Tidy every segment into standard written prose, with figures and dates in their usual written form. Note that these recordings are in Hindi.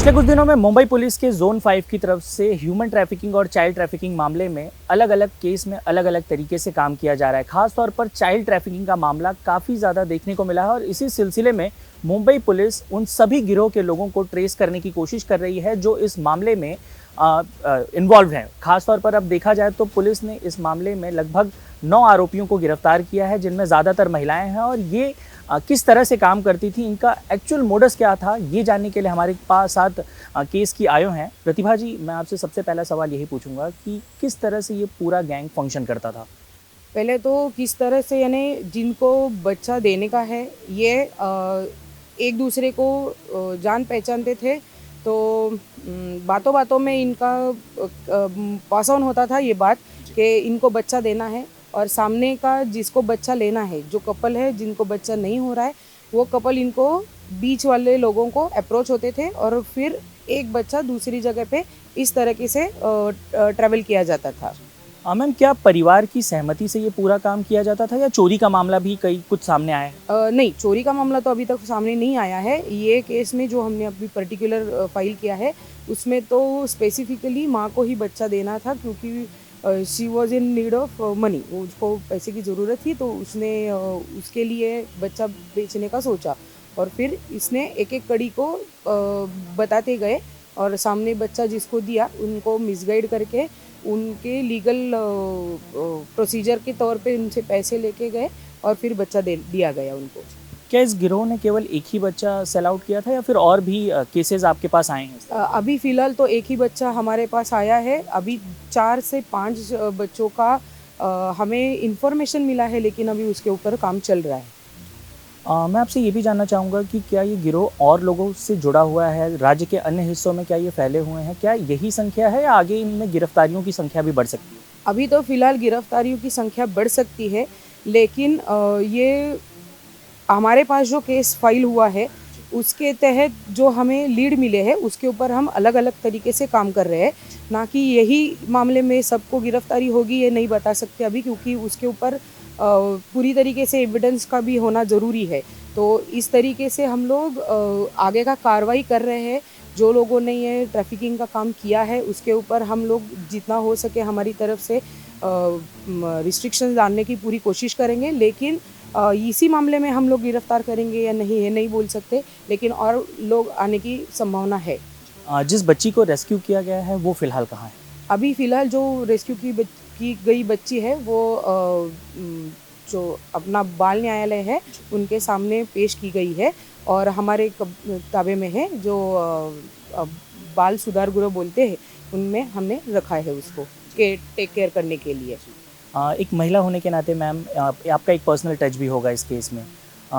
पिछले कुछ दिनों में मुंबई पुलिस के जोन 5 की तरफ से ह्यूमन ट्रैफिकिंग और चाइल्ड ट्रैफिकिंग मामले में अलग अलग केस में अलग अलग तरीके से काम किया जा रहा है। खास तौर पर चाइल्ड ट्रैफिकिंग का मामला काफ़ी ज़्यादा देखने को मिला है और इसी सिलसिले में मुंबई पुलिस उन सभी गिरोह के लोगों को ट्रेस करने की कोशिश कर रही है जो इस मामले में इन्वॉल्व हैं। खासतौर पर अब देखा जाए तो पुलिस ने इस मामले में लगभग 9 आरोपियों को गिरफ्तार किया है, जिनमें ज़्यादातर महिलाएं हैं। और ये किस तरह से काम करती थी, इनका एक्चुअल मोडस क्या था, ये जानने के लिए हमारे पास साथ केस की आयो हैं। प्रतिभा जी, मैं आपसे सबसे पहला सवाल यही पूछूंगा कि किस तरह से ये पूरा गैंग फंक्शन करता था। पहले तो किस तरह से यानी जिनको बच्चा देने का है ये एक दूसरे को जान पहचानते थे, तो बातों बातों में इनका पास ऑन होता था ये बात कि इनको बच्चा देना है, और सामने का जिसको बच्चा लेना है, जो कपल है जिनको बच्चा नहीं हो रहा है, वो कपल इनको बीच वाले लोगों को अप्रोच होते थे और फिर एक बच्चा दूसरी जगह पे इस तरीके से ट्रैवल किया जाता था। मैम, क्या परिवार की सहमति से ये पूरा काम किया जाता था या चोरी का मामला भी कई कुछ सामने आया है? नहीं, चोरी का मामला तो अभी तक सामने नहीं आया है। ये केस में जो हमने अभी पर्टिकुलर फाइल किया है उसमें तो स्पेसिफिकली माँ को ही बच्चा देना था, क्योंकि she was in need of money, उसको पैसे की ज़रूरत थी, तो उसने उसके लिए बच्चा बेचने का सोचा। और फिर इसने एक एक कड़ी को बताते गए और सामने बच्चा जिसको दिया उनको मिसगाइड करके उनके लीगल प्रोसीजर के तौर पे उनसे पैसे लेके गए और फिर बच्चा दिया गया उनको। क्या इस गिरोह ने केवल एक ही बच्चा सेल आउट किया था या फिर और भी केसेस आपके पास आए हैं? अभी फ़िलहाल तो एक ही बच्चा हमारे पास आया है। अभी 4 से 5 बच्चों का हमें इन्फॉर्मेशन मिला है, लेकिन अभी उसके ऊपर काम चल रहा है। मैं आपसे ये भी जानना चाहूँगा कि क्या ये गिरोह और लोगों से जुड़ा हुआ है? राज्य के अन्य हिस्सों में क्या ये फैले हुए हैं? क्या यही संख्या है या आगे इनमें गिरफ्तारियों की संख्या भी बढ़ सकती है? अभी तो फ़िलहाल गिरफ्तारियों की संख्या बढ़ सकती है, लेकिन ये हमारे पास जो केस फाइल हुआ है उसके तहत जो हमें लीड मिले हैं उसके ऊपर हम अलग अलग तरीके से काम कर रहे हैं। ना कि यही मामले में सबको गिरफ्तारी होगी ये नहीं बता सकते अभी, क्योंकि उसके ऊपर पूरी तरीके से एविडेंस का भी होना ज़रूरी है। तो इस तरीके से हम लोग आगे का कार्रवाई कर रहे हैं। जो लोगों ने ये ट्रैफिकिंग का काम किया है उसके ऊपर हम लोग जितना हो सके हमारी तरफ से रिस्ट्रिक्शंस डालने की पूरी कोशिश करेंगे, लेकिन इसी मामले में हम लोग गिरफ्तार करेंगे या नहीं ये नहीं बोल सकते, लेकिन और लोग आने की संभावना है। जिस बच्ची को रेस्क्यू किया गया है वो फिलहाल कहाँ है? अभी फ़िलहाल जो रेस्क्यू की गई बच्ची है वो जो अपना बाल न्यायालय है उनके सामने पेश की गई है और हमारे ताबे में है। जो बाल सुधार गृह बोलते हैं उनमें हमने रखा है उसको टेक केयर करने के लिए। एक महिला होने के नाते मैम, आपका एक पर्सनल टच भी होगा इस केस में।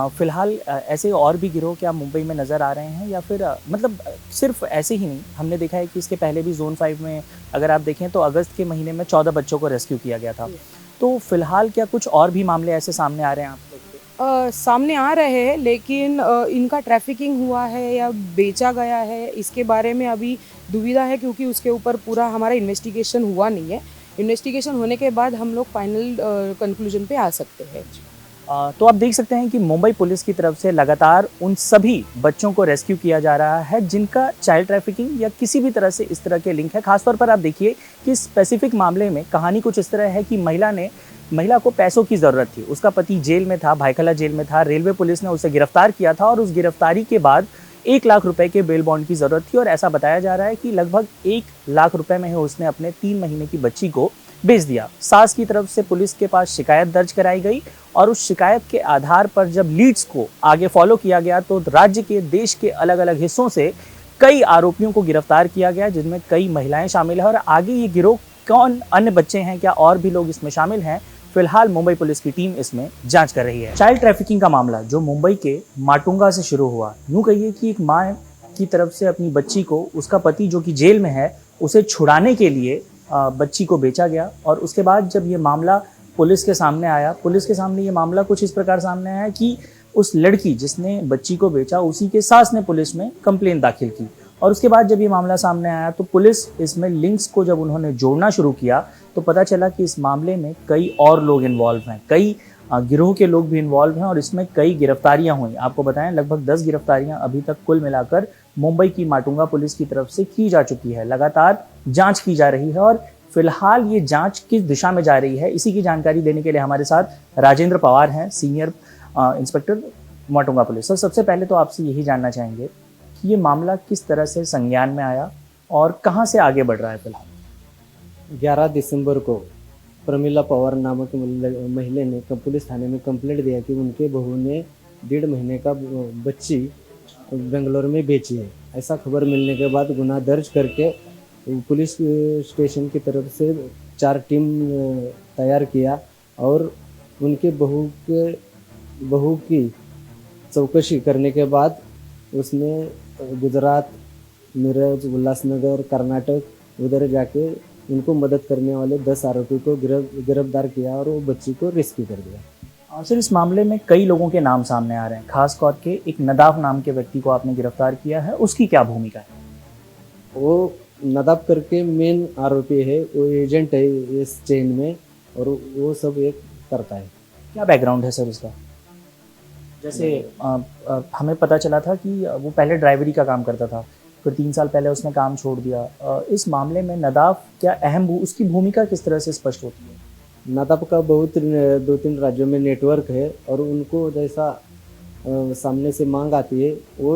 फ़िलहाल ऐसे और भी गिरोह क्या मुंबई में नज़र आ रहे हैं या फिर मतलब सिर्फ ऐसे ही नहीं? हमने देखा है कि इसके पहले भी जोन 5 में अगर आप देखें तो अगस्त के महीने में 14 बच्चों को रेस्क्यू किया गया था। तो फ़िलहाल क्या कुछ और भी मामले ऐसे सामने आ रहे हैं आप लोग के? सामने आ रहे हैं, लेकिन इनका ट्रैफिकिंग हुआ है या बेचा गया है इसके बारे में अभी दुविधा है, क्योंकि उसके ऊपर पूरा हमारा इन्वेस्टिगेशन हुआ नहीं है। इन्वेस्टिगेशन होने के बाद हम लोग फाइनल कंक्लूजन पे आ सकते हैं। तो आप देख सकते हैं कि मुंबई पुलिस की तरफ से लगातार उन सभी बच्चों को रेस्क्यू किया जा रहा है जिनका चाइल्ड ट्रैफिकिंग या किसी भी तरह से इस तरह के लिंक है। खासतौर पर आप देखिए कि स्पेसिफिक मामले में कहानी कुछ इस तरह है कि महिला को पैसों की ज़रूरत थी। उसका पति जेल में था, भायखला जेल में था। रेलवे पुलिस ने उसे गिरफ्तार किया था और उस गिरफ्तारी के बाद 1 लाख रुपए के बेल बॉन्ड की ज़रूरत थी और ऐसा बताया जा रहा है कि लगभग 1 लाख रुपए में ही उसने अपने 3 महीने की बच्ची को बेच दिया। सास की तरफ से पुलिस के पास शिकायत दर्ज कराई गई और उस शिकायत के आधार पर जब लीड्स को आगे फॉलो किया गया तो राज्य के देश के अलग अलग हिस्सों से कई आरोपियों को गिरफ्तार किया गया, जिनमें कई महिलाएं शामिल हैं। और आगे ये गिरोह कौन, अन्य बच्चे हैं क्या, और भी लोग इसमें शामिल हैं, फिलहाल मुंबई पुलिस की टीम इसमें जांच कर रही है। चाइल्ड ट्रैफिकिंग का मामला जो मुंबई के माटुंगा से शुरू हुआ, यूं कहिए कि एक माँ की तरफ से अपनी बच्ची को उसका पति जो कि जेल में है उसे छुड़ाने के लिए बच्ची को बेचा गया। और उसके बाद जब ये मामला पुलिस के सामने आया, पुलिस के सामने ये मामला कुछ इस प्रकार सामने आया कि उस लड़की जिसने बच्ची को बेचा उसी के सास ने पुलिस में कंप्लेंट दाखिल की। और उसके बाद जब ये मामला सामने आया तो पुलिस इसमें लिंक्स को जब उन्होंने जोड़ना शुरू किया तो पता चला कि इस मामले में कई और लोग इन्वॉल्व हैं, कई गिरोह के लोग भी इन्वॉल्व हैं और इसमें कई गिरफ्तारियां हुई। आपको बताएं लगभग 10 गिरफ्तारियां अभी तक कुल मिलाकर मुंबई की माटुंगा पुलिस की तरफ से की जा चुकी है। लगातार जांच की जा रही है और फिलहाल ये जांच किस दिशा में जा रही है, इसी की जानकारी देने के लिए हमारे साथ राजेंद्र पवार हैं, senior inspector Matunga police. Sir, सबसे पहले तो आपसे यही जानना चाहेंगे कि ये मामला किस तरह से संज्ञान में आया और कहाँ से आगे बढ़ रहा है फिलहाल। 11 दिसंबर को प्रमिला पवार नामक महिला ने पुलिस थाने में कंप्लेंट दिया कि उनके बहू ने 1.5 महीने का बच्ची बेंगलोर में बेची है। ऐसा खबर मिलने के बाद गुनाह दर्ज करके पुलिस स्टेशन की तरफ से 4 टीम तैयार किया और उनके बहू की चौकसी करने के बाद उसमें गुजरात, मिरज, उल्लासनगर, कर्नाटक उधर जाके उनको मदद करने वाले 10 आरोपी को गिरफ्तार किया और वो बच्ची को रेस्क्यू कर दिया। सर, इस मामले में कई लोगों के नाम सामने आ रहे हैं, खास तौर के एक नदाफ नाम के व्यक्ति को आपने गिरफ्तार किया है, उसकी क्या भूमिका है? वो नदाफ करके मेन आरोपी है, वो एजेंट है इस चेन में और वो सब एक करता है। क्या बैकग्राउंड है सर इसका? जैसे हमें पता चला था कि वो पहले ड्राइवरी का काम करता था, फिर 3 साल पहले उसने काम छोड़ दिया। इस मामले में नदाफ क्या उसकी भूमिका किस तरह से स्पष्ट होती है? नदाफ का बहुत 2-3 राज्यों में नेटवर्क है और उनको जैसा सामने से मांग आती है वो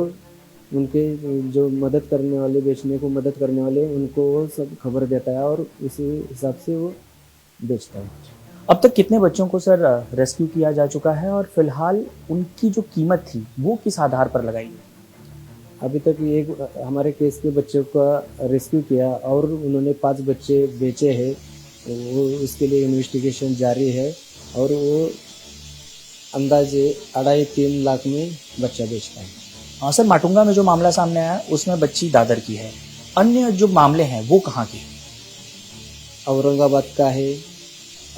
उनके जो मदद करने वाले, बेचने को मदद करने वाले, उनको वो सब खबर देता है और उसी हिसाब से वो बेचता है। अब तक कितने बच्चों को सर रेस्क्यू किया जा चुका है और फिलहाल उनकी जो कीमत थी वो किस आधार पर लगाई है? अभी तक एक हमारे केस के बच्चों का रेस्क्यू किया और उन्होंने 5 बच्चे बेचे हैं। वो उसके लिए इन्वेस्टिगेशन जारी है और वो अंदाजे 2.5-3 लाख में बच्चा बेचता है। हाँ सर, माटुंगा में जो मामला सामने आया उसमें बच्ची दादर की है, अन्य जो मामले हैं वो कहाँ के? औरंगाबाद का है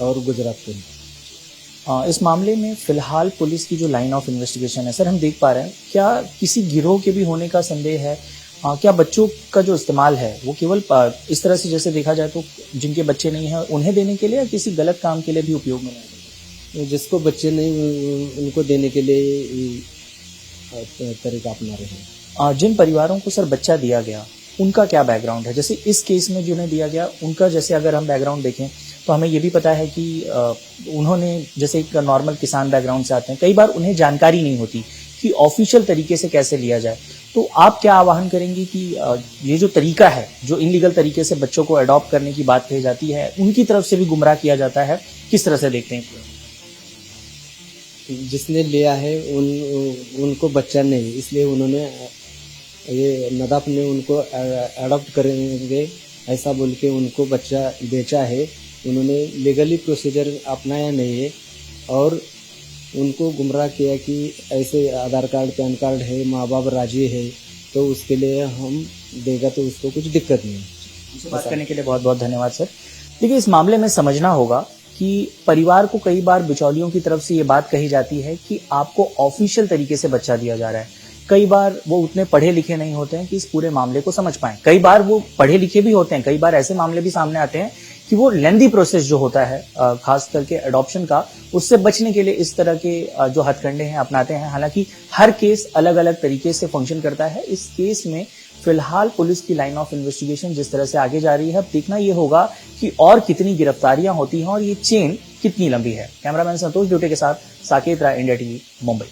और गुजरात का है। इस मामले में फिलहाल पुलिस की जो लाइन ऑफ इन्वेस्टिगेशन है सर, हम देख पा रहे हैं क्या किसी गिरोह के भी होने का संदेह है? क्या बच्चों का जो इस्तेमाल है वो केवल इस तरह से, जैसे देखा जाए तो जिनके बच्चे नहीं हैं उन्हें देने के लिए या किसी गलत काम के लिए भी उपयोग में नहीं? जिसको बच्चे नहीं उनको देने के लिए तरीका अपना रहे हैं। जिन परिवारों को सर बच्चा दिया गया उनका क्या बैकग्राउंड है? जैसे इस केस में जिन्हें दिया गया उनका, जैसे अगर हम बैकग्राउंड देखें तो हमें ये भी पता है कि उन्होंने जैसे एक नॉर्मल किसान बैकग्राउंड से आते हैं, कई बार उन्हें जानकारी नहीं होती कि ऑफिशियल तरीके से कैसे लिया जाए। तो आप क्या आह्वान करेंगे कि ये जो तरीका है, जो इनलीगल तरीके से बच्चों को अडॉप्ट करने की बात कही जाती है, उनकी तरफ से भी गुमराह किया जाता है, किस तरह से देखते हैं? जिसने लिया है उनको बच्चा नहीं, इसलिए उन्होंने ये नदाफ ने उनको अडॉप्ट करेंगे ऐसा बोल के उनको बच्चा बेचा है। उन्होंने लीगली प्रोसीजर अपनाया नहीं है और उनको गुमराह किया कि ऐसे आधार कार्ड, पैन कार्ड है, माँ बाप राजी है तो उसके लिए हम देगा तो उसको कुछ दिक्कत नहीं है। बात करने के लिए बहुत बहुत धन्यवाद सर। देखिए, इस मामले में समझना होगा कि परिवार को कई बार बिचौलियों की तरफ से ये बात कही जाती है कि आपको ऑफिशियल तरीके से बच्चा दिया जा रहा है। कई बार वो उतने पढ़े लिखे नहीं होते हैं कि इस पूरे मामले को समझ पाएं, कई बार वो पढ़े लिखे भी होते हैं, कई बार ऐसे मामले भी सामने आते हैं कि वो लेंदी प्रोसेस जो होता है खास करके अडॉप्शन का, उससे बचने के लिए इस तरह के जो हथकंडे हैं अपनाते हैं। हालांकि हर केस अलग अलग तरीके से फंक्शन करता है। इस केस में फिलहाल पुलिस की लाइन ऑफ इन्वेस्टिगेशन जिस तरह से आगे जा रही है, अब देखना ये होगा कि और कितनी गिरफ्तारियां होती हैं और ये चेन कितनी लंबी है। कैमरामैन संतोष ड्यूटे के साथ साकेत राय, इंडिया टीवी, मुंबई।